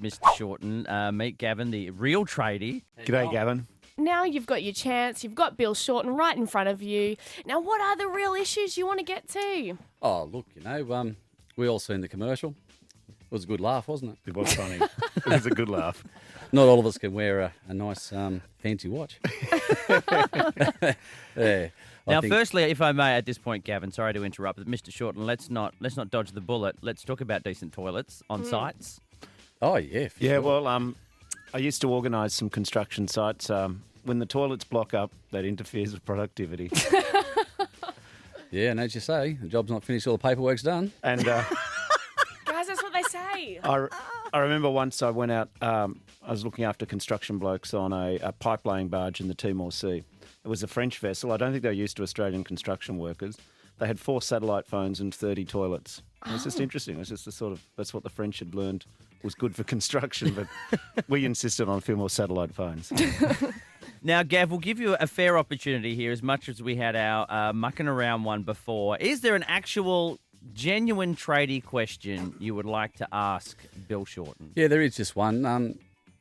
Mr. Shorten. Meet Gavin, the real tradie. G'day, Gavin. Now you've got your chance. You've got Bill Shorten right in front of you. Now, what are the real issues you want to get to? Oh, look, we all seen the commercial. It was a good laugh, wasn't it? It was funny. It was a good laugh. Not all of us can wear a nice fancy watch. Yeah. Now, firstly, if I may, at this point, Gavin, sorry to interrupt, but Mr. Shorten, let's not dodge the bullet. Let's talk about decent toilets on sites. Oh, yeah. For Yeah, sure. well, I used to organise some construction sites. When the toilets block up, that interferes with productivity. Yeah, and as you say, the job's not finished, all the paperwork's done. And Guys, that's what they say. I remember once I went out, I was looking after construction blokes on a pipe laying barge in the Timor Sea. It was a French vessel. I don't think they were used to Australian construction workers. They had 4 satellite phones and 30 toilets. It was just interesting. It was just that's what the French had learned was good for construction, but we insisted on a few more satellite phones. Now, Gav, we'll give you a fair opportunity here as much as we had our mucking around one before. Is there an actual genuine tradie question you would like to ask Bill Shorten? Yeah, there is just one.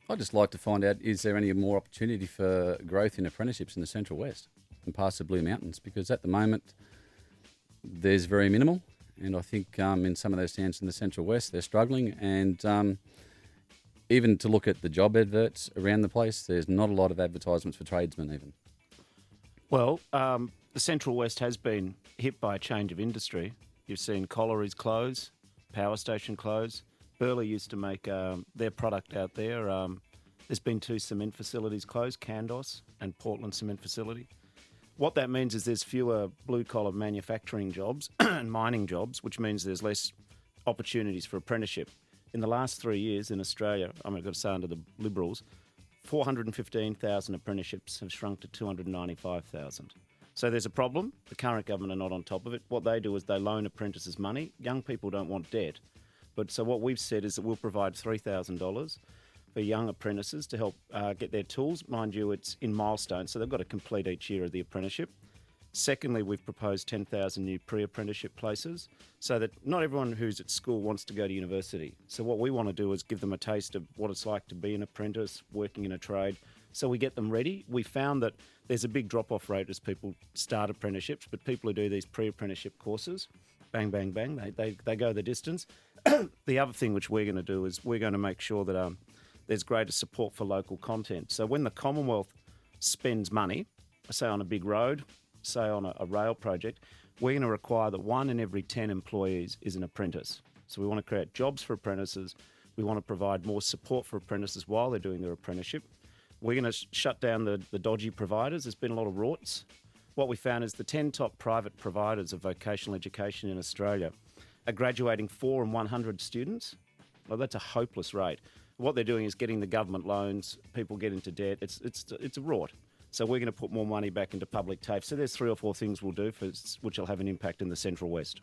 I'd just like to find out, is there any more opportunity for growth in apprenticeships in the Central West and past the Blue Mountains? Because at the moment, there's very minimal. And I think in some of those towns in the Central West, they're struggling. And even to look at the job adverts around the place, there's not a lot of advertisements for tradesmen even. Well, the Central West has been hit by a change of industry. You've seen collieries close, power station close. Burleigh used to make their product out there. There's been 2 cement facilities closed, Candos and Portland Cement Facility. What that means is there's fewer blue-collar manufacturing jobs and mining jobs, which means there's less opportunities for apprenticeship. In the last 3 years in Australia, I've got to say under the Liberals, 415,000 apprenticeships have shrunk to 295,000. So there's a problem. The current government are not on top of it. What they do is they loan apprentices money. Young people don't want debt. But so what we've said is that we'll provide $3,000 for young apprentices to help get their tools. Mind you, it's in milestones, so they've got to complete each year of the apprenticeship. Secondly, we've proposed 10,000 new pre-apprenticeship places so that not everyone who's at school wants to go to university. So what we want to do is give them a taste of what it's like to be an apprentice, working in a trade, so we get them ready. We found that there's a big drop-off rate as people start apprenticeships, but people who do these pre-apprenticeship courses, bang, bang, bang, they go the distance. The other thing which we're going to do is we're going to make sure that there's greater support for local content. So when the Commonwealth spends money, say on a big road, say on a rail project, we're going to require that 1 in every 10 employees is an apprentice. So we want to create jobs for apprentices. We want to provide more support for apprentices while they're doing their apprenticeship. We're going to shut down the dodgy providers. There's been a lot of rorts. What we found is the 10 top private providers of vocational education in Australia are graduating 4 in 100 students. Well, that's a hopeless rate. What they're doing is getting the government loans, people get into debt. It's a rort. So we're going to put more money back into public TAFE. So there's 3 or 4 things we'll do which will have an impact in the Central West.